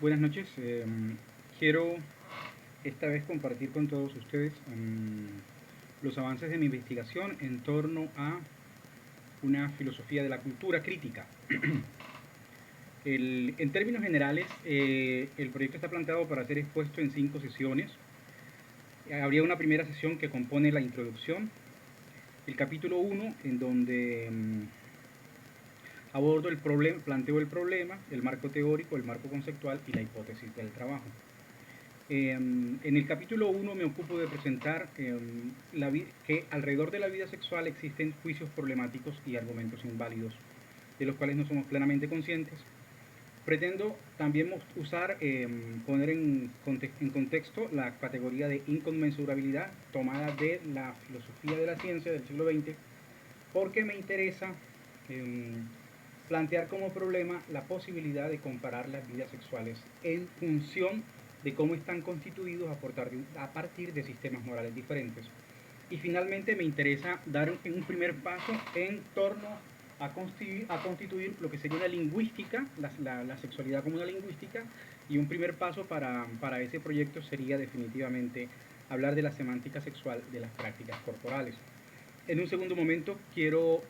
Buenas noches. Quiero esta vez compartir con todos ustedes los avances de mi investigación en torno a una filosofía de la cultura crítica. En términos generales, el proyecto está planteado para ser expuesto en 5 sesiones. Habría una primera sesión que compone la introducción, el capítulo 1, en donde abordo el problema, planteo el problema, el marco teórico, el marco conceptual y la hipótesis del trabajo. En el capítulo 1 me ocupo de presentar que alrededor de la vida sexual existen juicios problemáticos y argumentos inválidos, de los cuales no somos plenamente conscientes. Pretendo también poner en contexto la categoría de inconmensurabilidad tomada de la filosofía de la ciencia del siglo XX, porque me interesa plantear como problema la posibilidad de comparar las vidas sexuales en función de cómo están constituidos a partir de sistemas morales diferentes. Y finalmente me interesa dar un primer paso en torno a constituir lo que sería una lingüística, la sexualidad como una lingüística, y un primer paso para ese proyecto sería definitivamente hablar de la semántica sexual de las prácticas corporales. En un segundo momento quiero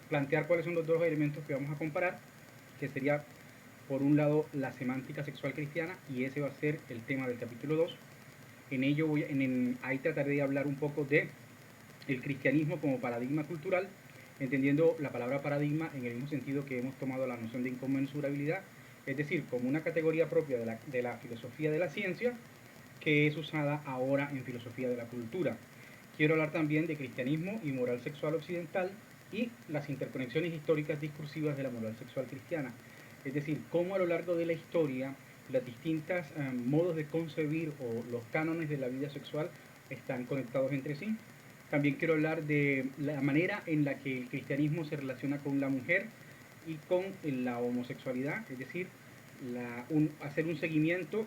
plantear cuáles son los dos elementos que vamos a comparar, que sería por un lado la semántica sexual cristiana, y ese va a ser el tema del capítulo 2. Ahí trataré de hablar un poco de el cristianismo como paradigma cultural, entendiendo la palabra paradigma en el mismo sentido que hemos tomado la noción de inconmensurabilidad, es decir, como una categoría propia de la filosofía de la ciencia que es usada ahora en filosofía de la cultura. Quiero hablar también de cristianismo y moral sexual occidental y las interconexiones históricas discursivas de la moral sexual cristiana. Es decir, cómo a lo largo de la historia las distintas modos de concebir o los cánones de la vida sexual están conectados entre sí. También quiero hablar de la manera en la que el cristianismo se relaciona con la mujer y con la homosexualidad, es decir, hacer un seguimiento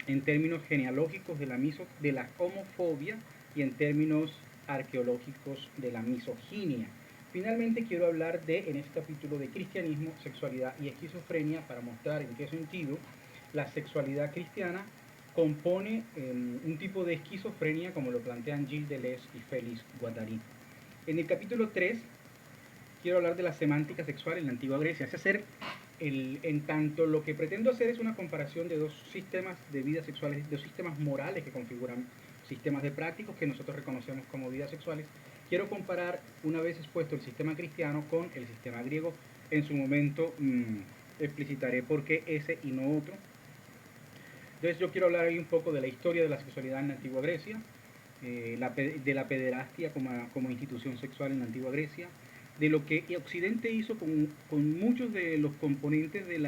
en términos genealógicos de la homofobia y en términos arqueológicos de la misoginia. Finalmente quiero hablar en este capítulo de cristianismo, sexualidad y esquizofrenia para mostrar en qué sentido la sexualidad cristiana compone un tipo de esquizofrenia como lo plantean Gilles Deleuze y Félix Guattari. En el capítulo 3 quiero hablar de la semántica sexual en la antigua Grecia. Es hacer, en tanto lo que pretendo hacer es una comparación de dos sistemas de vidas sexuales, dos sistemas morales que configuran sistemas de prácticos que nosotros reconocemos como vidas sexuales. Quiero comparar, una vez expuesto el sistema cristiano con el sistema griego. En su momento explicitaré por qué ese y no otro. Entonces yo quiero hablar ahí un poco de la historia de la sexualidad en la antigua Grecia, de la pederastia como institución sexual en la antigua Grecia, de lo que Occidente hizo con muchos de los componentes de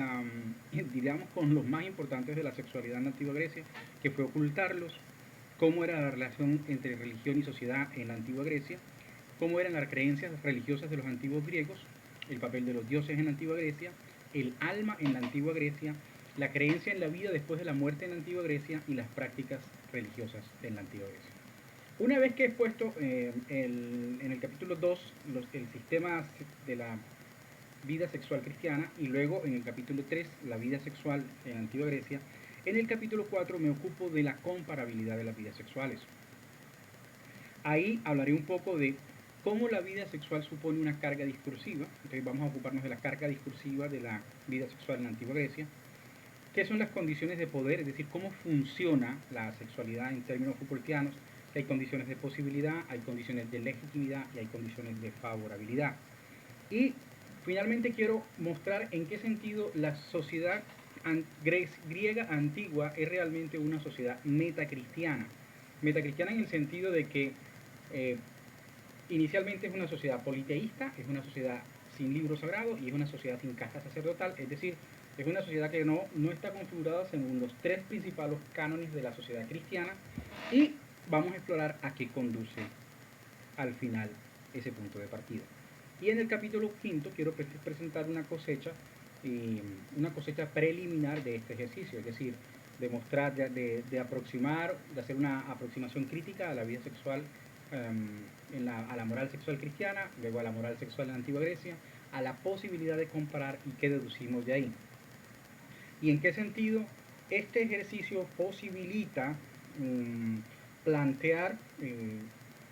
digamos, con los más importantes de la sexualidad en la antigua Grecia, que fue ocultarlos, cómo era la relación entre religión y sociedad en la antigua Grecia, cómo eran las creencias religiosas de los antiguos griegos, el papel de los dioses en la antigua Grecia, el alma en la antigua Grecia, la creencia en la vida después de la muerte en la antigua Grecia y las prácticas religiosas en la antigua Grecia. Una vez que he expuesto en el capítulo 2 el sistema de la vida sexual cristiana y luego en el capítulo 3 la vida sexual en la antigua Grecia, en el capítulo 4 me ocupo de la comparabilidad de las vidas sexuales. Ahí hablaré un poco de cómo la vida sexual supone una carga discursiva. Entonces vamos a ocuparnos de la carga discursiva de la vida sexual en la antigua Grecia. ¿Qué son las condiciones de poder? Es decir, cómo funciona la sexualidad en términos Foucaultianos, que hay condiciones de posibilidad, hay condiciones de legitimidad y hay condiciones de favorabilidad. Y finalmente quiero mostrar en qué sentido la sociedad griega antigua es realmente una sociedad metacristiana. Metacristiana en el sentido de que inicialmente es una sociedad politeísta, es una sociedad sin libro sagrado y es una sociedad sin casta sacerdotal, es decir, es una sociedad que no está configurada según los tres principales cánones de la sociedad cristiana, y vamos a explorar a qué conduce al final ese punto de partida. Y en el capítulo quinto quiero presentar una cosecha preliminar de este ejercicio, es decir, de mostrar, de aproximar, de hacer una aproximación crítica a la vida sexual, a la moral sexual cristiana, luego a la moral sexual en la antigua Grecia, a la posibilidad de comparar y qué deducimos de ahí. ¿Y en qué sentido Este ejercicio posibilita plantear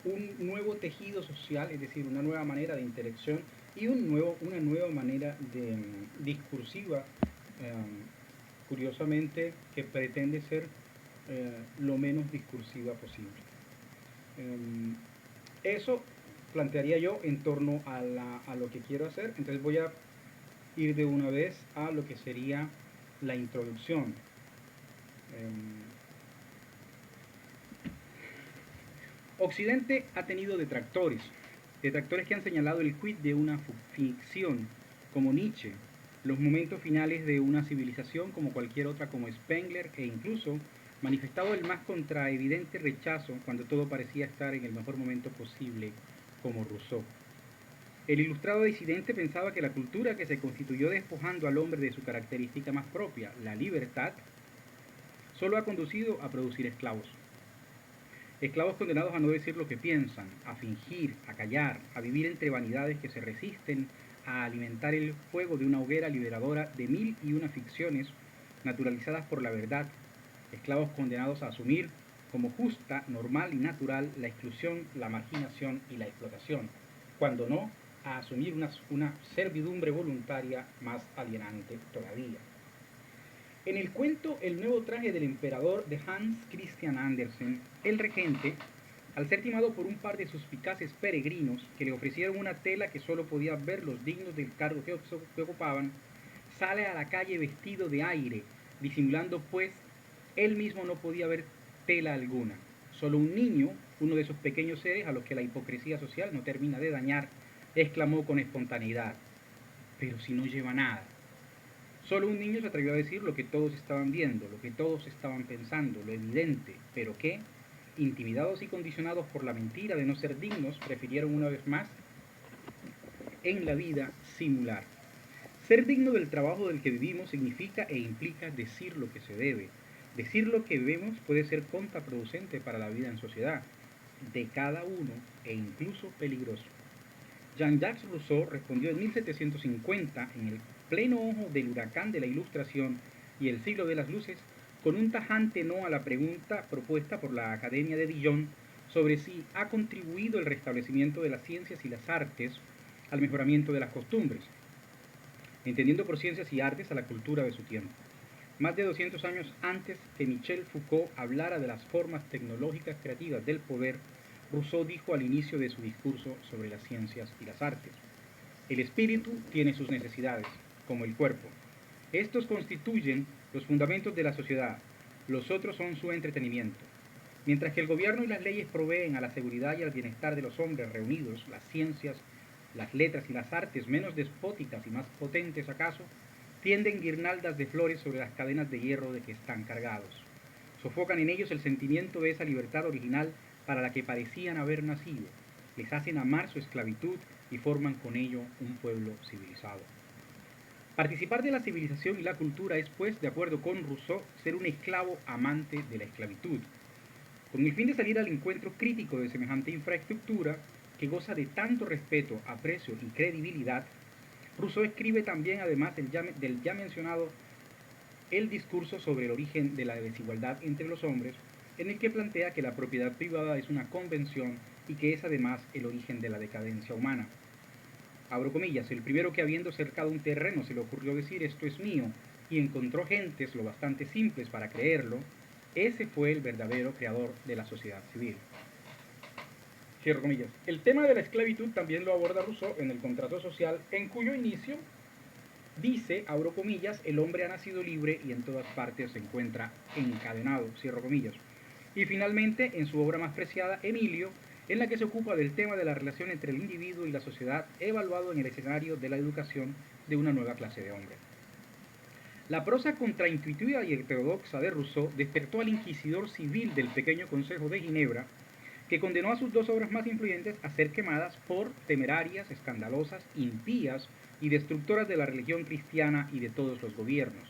un nuevo tejido social, es decir, una nueva manera de interacción y una nueva manera de, discursiva, curiosamente, que pretende ser lo menos discursiva posible. Eso plantearía yo en torno a lo que quiero hacer. Entonces voy a ir de una vez a lo que sería la introducción. Occidente ha tenido detractores que han señalado el quid de una ficción, como Nietzsche, los momentos finales de una civilización como cualquier otra, como Spengler, e incluso manifestado el más contraevidente rechazo cuando todo parecía estar en el mejor momento posible, como Rousseau. El ilustrado disidente pensaba que la cultura que se constituyó despojando al hombre de su característica más propia, la libertad, solo ha conducido a producir esclavos. Esclavos condenados a no decir lo que piensan, a fingir, a callar, a vivir entre vanidades que se resisten a alimentar el fuego de una hoguera liberadora de mil y una ficciones naturalizadas por la verdad. Esclavos condenados a asumir como justa, normal y natural la exclusión, la marginación y la explotación, cuando no, a asumir una servidumbre voluntaria más alienante todavía. En el cuento El nuevo traje del emperador de Hans Christian Andersen, el regente, al ser timado por un par de suspicaces peregrinos que le ofrecieron una tela que solo podía ver los dignos del cargo que ocupaban, sale a la calle vestido de aire, disimulando pues él mismo no podía ver tela alguna. Solo un niño, uno de esos pequeños seres a los que la hipocresía social no termina de dañar, exclamó con espontaneidad: pero si no lleva nada. Solo un niño se atrevió a decir lo que todos estaban viendo, lo que todos estaban pensando, lo evidente, pero que, intimidados y condicionados por la mentira de no ser dignos, prefirieron una vez más en la vida simular. Ser digno del trabajo del que vivimos significa e implica decir lo que se debe. Decir lo que vemos puede ser contraproducente para la vida en sociedad, de cada uno e incluso peligroso. Jean-Jacques Rousseau respondió en 1750, en el pleno ojo del huracán de la Ilustración y el siglo de las luces, con un tajante no a la pregunta propuesta por la Academia de Dijon sobre si ha contribuido el restablecimiento de las ciencias y las artes al mejoramiento de las costumbres, entendiendo por ciencias y artes a la cultura de su tiempo. Más de 200 años antes que Michel Foucault hablara de las formas tecnológicas creativas del poder, Rousseau dijo al inicio de su discurso sobre las ciencias y las artes: el espíritu tiene sus necesidades, como el cuerpo. Estos constituyen los fundamentos de la sociedad, los otros son su entretenimiento. Mientras que el gobierno y las leyes proveen a la seguridad y al bienestar de los hombres reunidos, las ciencias, las letras y las artes, menos despóticas y más potentes acaso, tienden guirnaldas de flores sobre las cadenas de hierro de que están cargados. Sofocan en ellos el sentimiento de esa libertad original para la que parecían haber nacido, les hacen amar su esclavitud y forman con ello un pueblo civilizado. Participar de la civilización y la cultura es, pues, de acuerdo con Rousseau, ser un esclavo amante de la esclavitud. Con el fin de salir al encuentro crítico de semejante infraestructura, que goza de tanto respeto, aprecio y credibilidad, Rousseau escribe también, además del ya mencionado El discurso sobre el origen de la desigualdad entre los hombres, en el que plantea que la propiedad privada es una convención y que es además el origen de la decadencia humana. Abro comillas: el primero que habiendo cercado un terreno se le ocurrió decir esto es mío, y encontró gentes lo bastante simples para creerlo, ese fue el verdadero creador de la sociedad civil. Cierro comillas. El tema de la esclavitud también lo aborda Rousseau en el Contrato Social, en cuyo inicio dice, abro comillas: el hombre ha nacido libre y en todas partes se encuentra encadenado, cierro comillas. Y finalmente, en su obra más preciada, Emilio, en la que se ocupa del tema de la relación entre el individuo y la sociedad, evaluado en el escenario de la educación de una nueva clase de hombre. La prosa contraintuitiva y heterodoxa de Rousseau despertó al inquisidor civil del pequeño Consejo de Ginebra, que condenó a sus dos obras más influyentes a ser quemadas por temerarias, escandalosas, impías y destructoras de la religión cristiana y de todos los gobiernos.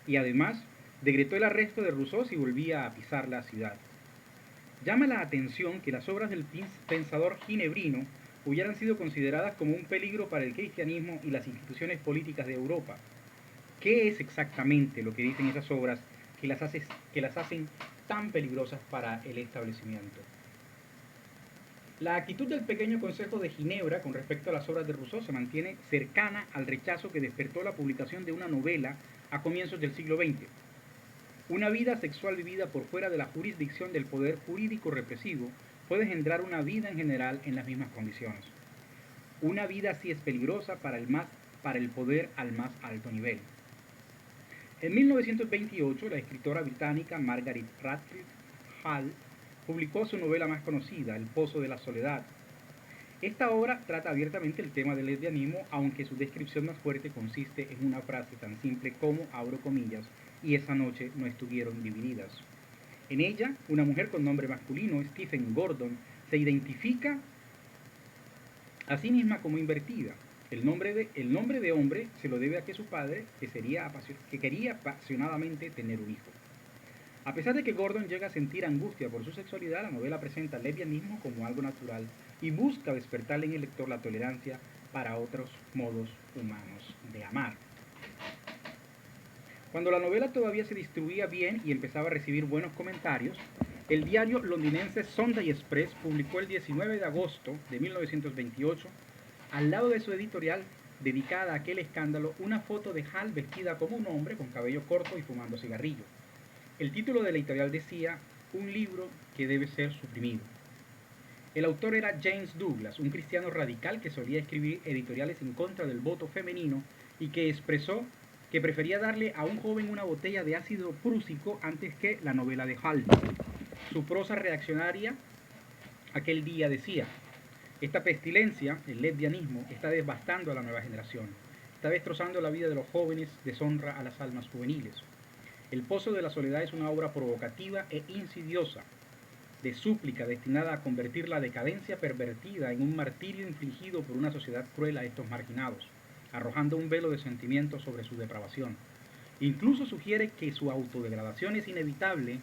Y además, decretó el arresto de Rousseau si volvía a pisar la ciudad. Llama la atención que las obras del pensador ginebrino hubieran sido consideradas como un peligro para el cristianismo y las instituciones políticas de Europa. ¿Qué es exactamente lo que dicen esas obras que las hacen tan peligrosas para el establecimiento. La actitud del pequeño Consejo de Ginebra con respecto a las obras de Rousseau se mantiene cercana al rechazo que despertó la publicación de una novela a comienzos del siglo XX. Una vida sexual vivida por fuera de la jurisdicción del poder jurídico represivo puede engendrar una vida en general en las mismas condiciones. Una vida así es peligrosa para el poder al más alto nivel. En 1928, la escritora británica Margaret Radcliffe Hall publicó su novela más conocida, El Pozo de la Soledad. Esta obra trata abiertamente el tema del lesbianismo, aunque su descripción más fuerte consiste en una frase tan simple como, abro comillas, y esa noche no estuvieron divididas. En ella, una mujer con nombre masculino, Stephen Gordon, se identifica a sí misma como invertida. El nombre de hombre se lo debe a que su padre, que quería apasionadamente tener un hijo. A pesar de que Gordon llega a sentir angustia por su sexualidad, la novela presenta el lesbianismo como algo natural y busca despertarle en el lector la tolerancia para otros modos humanos de amar. Cuando la novela todavía se distribuía bien y empezaba a recibir buenos comentarios, el diario londinense Sunday Express publicó el 19 de agosto de 1928, al lado de su editorial dedicada a aquel escándalo, una foto de Hall vestida como un hombre con cabello corto y fumando cigarrillo. El título de la editorial decía, un libro que debe ser suprimido. El autor era James Douglas, un cristiano radical que solía escribir editoriales en contra del voto femenino y que expresó que prefería darle a un joven una botella de ácido prúsico antes que la novela de Hall. Su prosa reaccionaria aquel día decía, esta pestilencia, el lesbianismo, está devastando a la nueva generación, está destrozando la vida de los jóvenes, deshonra a las almas juveniles. El Pozo de la Soledad es una obra provocativa e insidiosa, de súplica destinada a convertir la decadencia pervertida en un martirio infligido por una sociedad cruel a estos marginados, arrojando un velo de sentimientos sobre su depravación. Incluso sugiere que su autodegradación es inevitable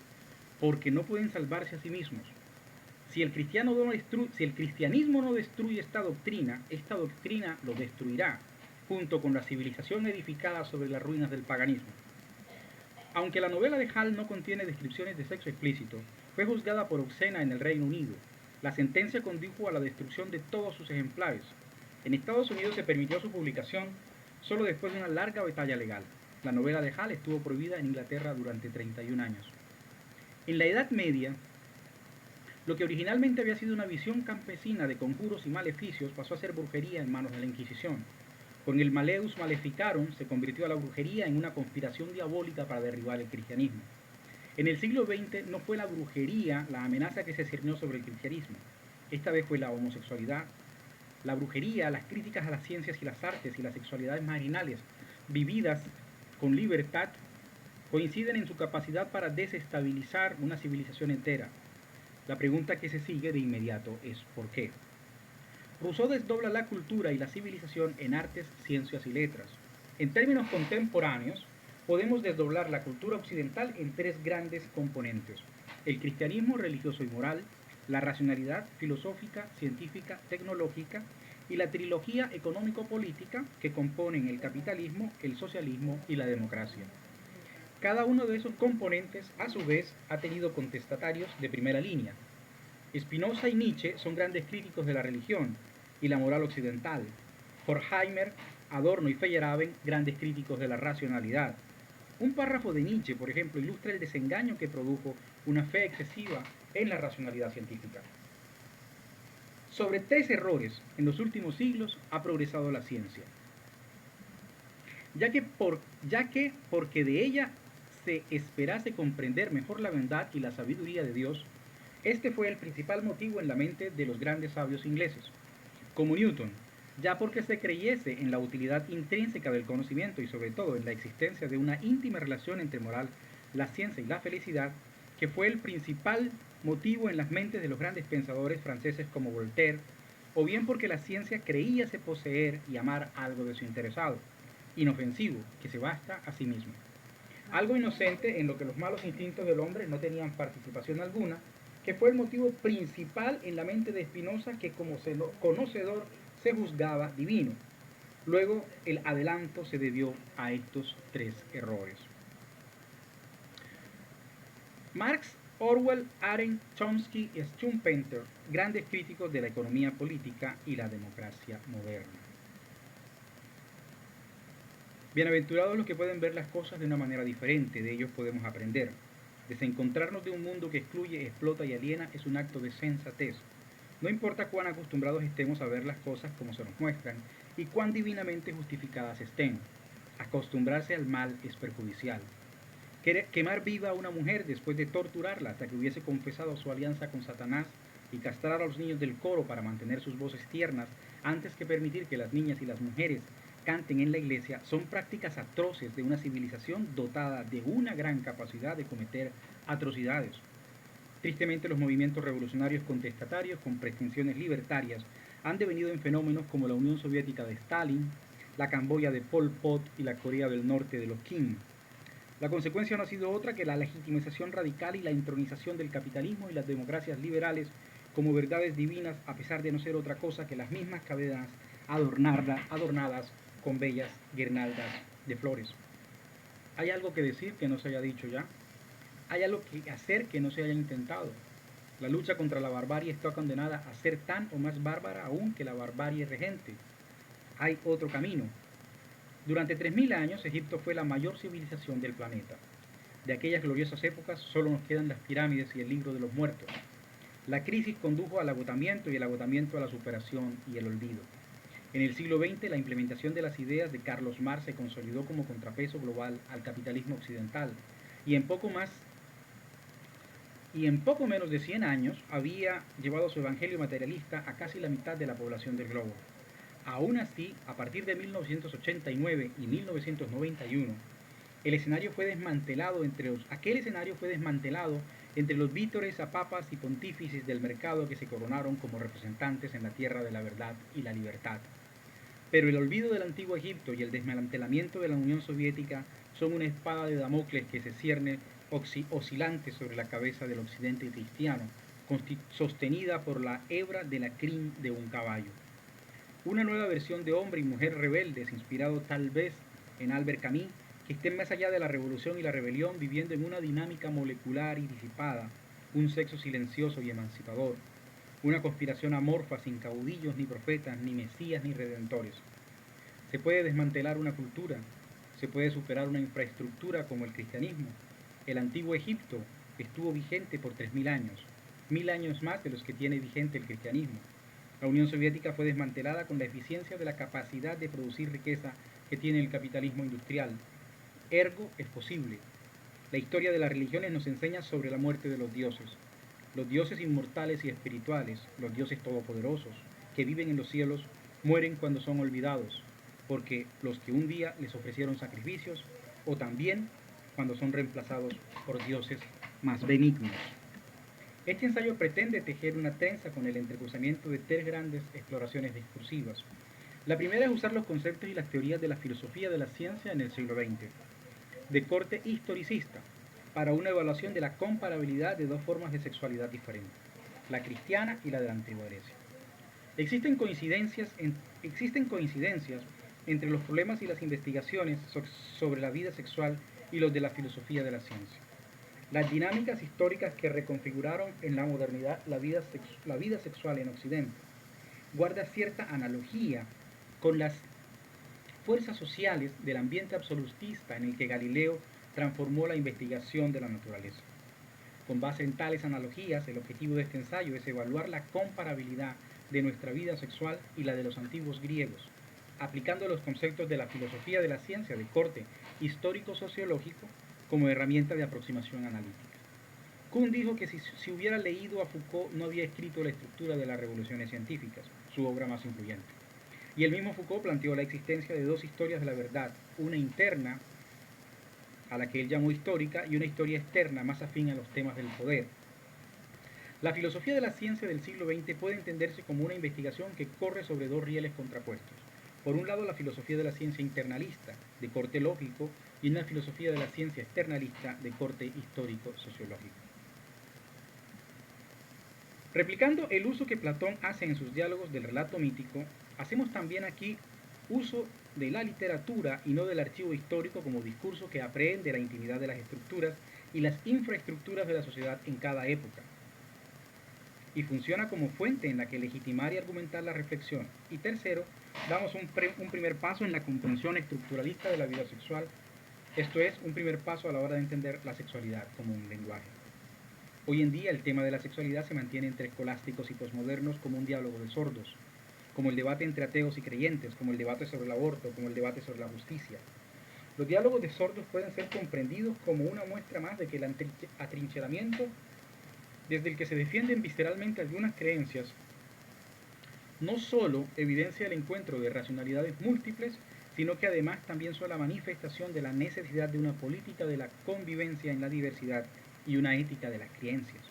porque no pueden salvarse a sí mismos. Si el cristianismo no destruye esta doctrina lo destruirá, junto con la civilización edificada sobre las ruinas del paganismo. Aunque la novela de Hall no contiene descripciones de sexo explícito, fue juzgada por obscena en el Reino Unido. La sentencia condujo a la destrucción de todos sus ejemplares. En Estados Unidos se permitió su publicación solo después de una larga batalla legal. La novela de Hall estuvo prohibida en Inglaterra durante 31 años. En la Edad Media, lo que originalmente había sido una visión campesina de conjuros y maleficios pasó a ser brujería en manos de la Inquisición. Con el Maleus Maleficarum se convirtió a la brujería en una conspiración diabólica para derribar el cristianismo. En el siglo XX no fue la brujería la amenaza que se cernió sobre el cristianismo. Esta vez fue la homosexualidad. La brujería, las críticas a las ciencias y las artes y las sexualidades marginales vividas con libertad coinciden en su capacidad para desestabilizar una civilización entera. La pregunta que se sigue de inmediato es ¿por qué? Rousseau desdobla la cultura y la civilización en artes, ciencias y letras. En términos contemporáneos, podemos desdoblar la cultura occidental en tres grandes componentes: el cristianismo religioso y moral, la racionalidad filosófica, científica, tecnológica y la trilogía económico-política que componen el capitalismo, el socialismo y la democracia. Cada uno de esos componentes, a su vez, ha tenido contestatarios de primera línea. Spinoza y Nietzsche son grandes críticos de la religión y la moral occidental. Horkheimer, Adorno y Feyerabend, grandes críticos de la racionalidad. Un párrafo de Nietzsche, por ejemplo, ilustra el desengaño que produjo una fe excesiva en la racionalidad científica. Sobre tres errores en los últimos siglos ha progresado la ciencia, ya que porque de ella se esperase comprender mejor la verdad y la sabiduría de Dios, este fue el principal motivo en la mente de los grandes sabios ingleses, como Newton, ya porque se creyese en la utilidad intrínseca del conocimiento y sobre todo en la existencia de una íntima relación entre moral, la ciencia y la felicidad, que fue el principal motivo en las mentes de los grandes pensadores franceses como Voltaire, o bien porque la ciencia creíase poseer y amar algo desinteresado, inofensivo, que se basta a sí mismo. Algo inocente en lo que los malos instintos del hombre no tenían participación alguna, que fue el motivo principal en la mente de Spinoza, que como conocedor se juzgaba divino. Luego el adelanto se debió a estos tres errores. Marx, Orwell, Arendt, Chomsky y Schumpeter, grandes críticos de la economía política y la democracia moderna. Bienaventurados los que pueden ver las cosas de una manera diferente, de ellos podemos aprender. Desencontrarnos de un mundo que excluye, explota y aliena es un acto de sensatez. No importa cuán acostumbrados estemos a ver las cosas como se nos muestran y cuán divinamente justificadas estén. Acostumbrarse al mal es perjudicial. Quemar viva a una mujer después de torturarla hasta que hubiese confesado su alianza con Satanás y castrar a los niños del coro para mantener sus voces tiernas antes que permitir que las niñas y las mujeres canten en la iglesia son prácticas atroces de una civilización dotada de una gran capacidad de cometer atrocidades. Tristemente, los movimientos revolucionarios contestatarios con pretensiones libertarias han devenido en fenómenos como la Unión Soviética de Stalin, la Camboya de Pol Pot y la Corea del Norte de los Kim. La consecuencia no ha sido otra que la legitimización radical y la entronización del capitalismo y las democracias liberales como verdades divinas, a pesar de no ser otra cosa que las mismas cadenas adornadas con bellas guirnaldas de flores. ¿Hay algo que decir que no se haya dicho ya? ¿Hay algo que hacer que no se haya intentado? La lucha contra la barbarie está condenada a ser tan o más bárbara aún que la barbarie regente. Hay otro camino. Durante 3000 años, Egipto fue la mayor civilización del planeta. De aquellas gloriosas épocas solo nos quedan las pirámides y el libro de los muertos. La crisis condujo al agotamiento y el agotamiento a la superación y el olvido. En el siglo XX, la implementación de las ideas de Carlos Marx se consolidó como contrapeso global al capitalismo occidental y en poco menos de 100 años había llevado su evangelio materialista a casi la mitad de la población del globo. Aún así, a partir de 1989 y 1991, aquel escenario fue desmantelado entre los vítores a papas y pontífices del mercado que se coronaron como representantes en la tierra de la verdad y la libertad. Pero el olvido del antiguo Egipto y el desmantelamiento de la Unión Soviética son una espada de Damocles que se cierne oscilante sobre la cabeza del occidente cristiano, sostenida por la hebra de la crin de un caballo. Una nueva versión de hombre y mujer rebeldes, inspirado tal vez en Albert Camus, que estén más allá de la revolución y la rebelión, viviendo en una dinámica molecular y disipada, un sexo silencioso y emancipador, una conspiración amorfa sin caudillos ni profetas, ni mesías ni redentores. Se puede desmantelar una cultura, se puede superar una infraestructura como el cristianismo. El antiguo Egipto estuvo vigente por 3000 años, 1000 años más de los que tiene vigente el cristianismo. La Unión Soviética fue desmantelada con la eficiencia de la capacidad de producir riqueza que tiene el capitalismo industrial. Ergo, es posible. La historia de las religiones nos enseña sobre la muerte de los dioses inmortales y espirituales, los dioses todopoderosos, que viven en los cielos, mueren cuando son olvidados, porque los que un día les ofrecieron sacrificios, o también cuando son reemplazados por dioses más benignos. Este ensayo pretende tejer una trenza con el entrecruzamiento de tres grandes exploraciones discursivas. La primera es usar los conceptos y las teorías de la filosofía de la ciencia en el siglo XX, de corte historicista, para una evaluación de la comparabilidad de dos formas de sexualidad diferentes, la cristiana y la de la antigua Grecia. Existen coincidencias entre los problemas y las investigaciones sobre la vida sexual y los de la filosofía de la ciencia. Las dinámicas históricas que reconfiguraron en la modernidad la vida sexual en Occidente guarda cierta analogía con las fuerzas sociales del ambiente absolutista en el que Galileo transformó la investigación de la naturaleza. Con base en tales analogías, el objetivo de este ensayo es evaluar la comparabilidad de nuestra vida sexual y la de los antiguos griegos, aplicando los conceptos de la filosofía de la ciencia de corte histórico-sociológico como herramienta de aproximación analítica. Kuhn dijo que si hubiera leído a Foucault no había escrito La estructura de las revoluciones científicas, su obra más influyente. Y el mismo Foucault planteó la existencia de dos historias de la verdad, una interna, a la que él llamó histórica, y una historia externa más afín a los temas del poder. La filosofía de la ciencia del siglo XX puede entenderse como una investigación que corre sobre dos rieles contrapuestos. Por un lado, la filosofía de la ciencia internalista, de corte lógico, y una filosofía de la ciencia externalista, de corte histórico-sociológico. Replicando el uso que Platón hace en sus diálogos del relato mítico, hacemos también aquí uso de la literatura y no del archivo histórico como discurso que aprehende la intimidad de las estructuras y las infraestructuras de la sociedad en cada época, y funciona como fuente en la que legitimar y argumentar la reflexión. Y tercero, damos un primer paso en la comprensión estructuralista de la vida sexual, esto es, un primer paso a la hora de entender la sexualidad como un lenguaje. Hoy en día el tema de la sexualidad se mantiene entre escolásticos y posmodernos como un diálogo de sordos, como el debate entre ateos y creyentes, como el debate sobre el aborto, como el debate sobre la justicia. Los diálogos de sordos pueden ser comprendidos como una muestra más de que el atrincheramiento desde el que se defienden visceralmente algunas creencias no solo evidencia el encuentro de racionalidades múltiples, sino que además también son la manifestación de la necesidad de una política de la convivencia en la diversidad y una ética de las creencias.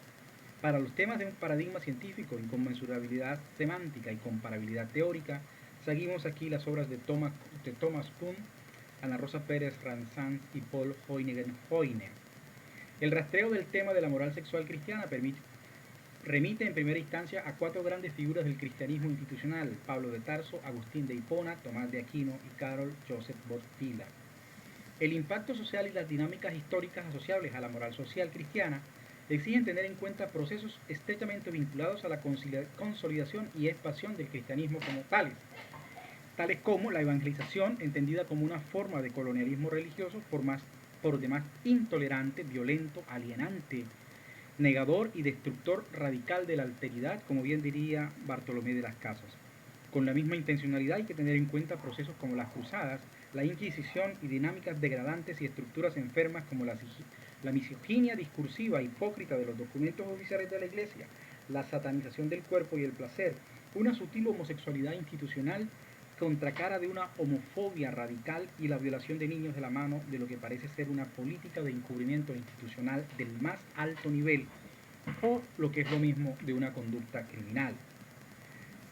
Para los temas de un paradigma científico, inconmensurabilidad semántica y comparabilidad teórica, seguimos aquí las obras de Thomas Kuhn, Ana Rosa Pérez Ranzans y Paul Hoyningen. El rastreo del tema de la moral sexual cristiana remite en primera instancia a cuatro grandes figuras del cristianismo institucional: Pablo de Tarso, Agustín de Hipona, Tomás de Aquino y Karol Joseph Wojtyla. El impacto social y las dinámicas históricas asociables a la moral social cristiana exigen tener en cuenta procesos estrechamente vinculados a la consolidación y expansión del cristianismo como tales como la evangelización, entendida como una forma de colonialismo religioso por demás intolerante, violento, alienante, negador y destructor radical de la alteridad, como bien diría Bartolomé de las Casas. Con la misma intencionalidad hay que tener en cuenta procesos como las cruzadas, la Inquisición y dinámicas degradantes y estructuras enfermas como la misoginia discursiva hipócrita de los documentos oficiales de la Iglesia, la satanización del cuerpo y el placer, una sutil homosexualidad institucional contracara de una homofobia radical y la violación de niños de la mano de lo que parece ser una política de encubrimiento institucional del más alto nivel, o lo que es lo mismo, de una conducta criminal.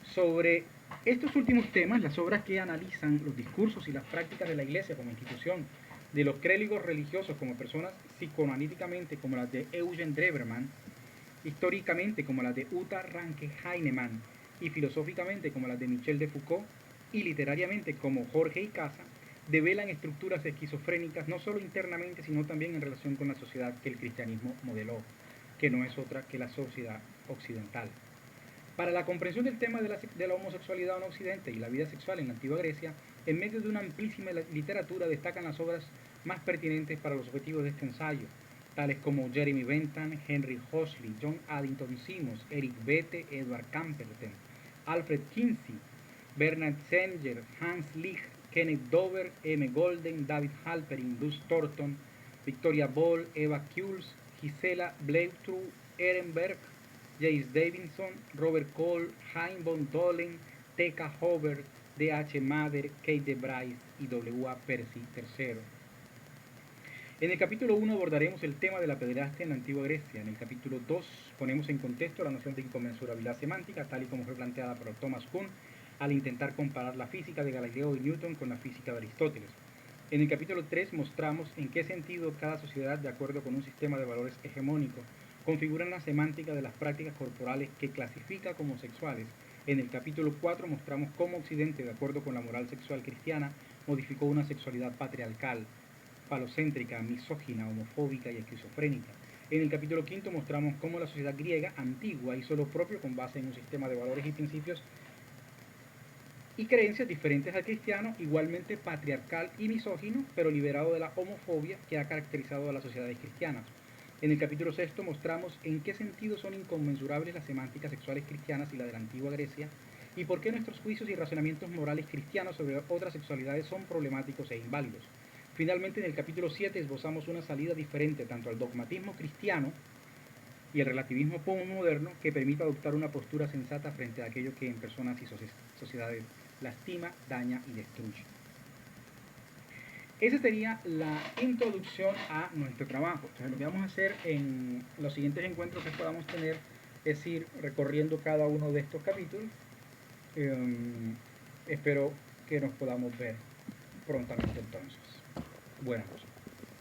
Sobre estos últimos temas, las obras que analizan los discursos y las prácticas de la Iglesia como institución, de los clérigos religiosos como personas psicoanalíticamente como las de Eugen Drewermann, históricamente como las de Uta Ranke Heinemann y filosóficamente como las de Michel de Foucault, y literariamente como Jorge y Casa, develan estructuras esquizofrénicas no solo internamente sino también en relación con la sociedad que el cristianismo modeló, que no es otra que la sociedad occidental. Para la comprensión del tema de la homosexualidad en Occidente y la vida sexual en la antigua Grecia, en medio de una amplísima literatura destacan las obras más pertinentes para los objetivos de este ensayo, tales como Jeremy Bentham, Henry Hoxley, John Addington Symonds, Eric Bethe, Edward Camperton, Alfred Kinsey, Bernard Sanger, Hans Lich, Kenneth Dover, M. Golden, David Halperin, Bruce Thornton, Victoria Ball, Eva Kuhls, Gisela Bleibtreu, Ehrenberg, James Davidson, Robert Cole, Hein von Dolen, T.K. Hover, D.H. Mather, Kate de Bryce y W.A. Percy III. En el capítulo 1 abordaremos el tema de la pederastia en la antigua Grecia. En el capítulo 2 ponemos en contexto la noción de inconmensurabilidad semántica, tal y como fue planteada por Thomas Kuhn, al intentar comparar la física de Galileo y Newton con la física de Aristóteles. En el capítulo 3 mostramos en qué sentido cada sociedad, de acuerdo con un sistema de valores hegemónico, configuran la semántica de las prácticas corporales que clasifica como sexuales. En el capítulo 4 mostramos cómo Occidente, de acuerdo con la moral sexual cristiana, modificó una sexualidad patriarcal, falocéntrica, misógina, homofóbica y esquizofrénica. En el capítulo 5 mostramos cómo la sociedad griega antigua hizo lo propio con base en un sistema de valores y principios y creencias diferentes al cristiano, igualmente patriarcal y misógino, pero liberado de la homofobia que ha caracterizado a las sociedades cristianas. En el capítulo 6 mostramos en qué sentido son inconmensurables las semánticas sexuales cristianas y la de la antigua Grecia, y por qué nuestros juicios y razonamientos morales cristianos sobre otras sexualidades son problemáticos e inválidos. Finalmente, en el capítulo 7 esbozamos una salida diferente tanto al dogmatismo cristiano y el relativismo postmoderno que permita adoptar una postura sensata frente a aquello que en personas y sociedades lastima, daña y destruye. Esa sería la introducción a nuestro trabajo. Entonces, lo que vamos a hacer en los siguientes encuentros que podamos tener es ir recorriendo cada uno de estos capítulos. Espero que nos podamos ver prontamente entonces. Buenas noches.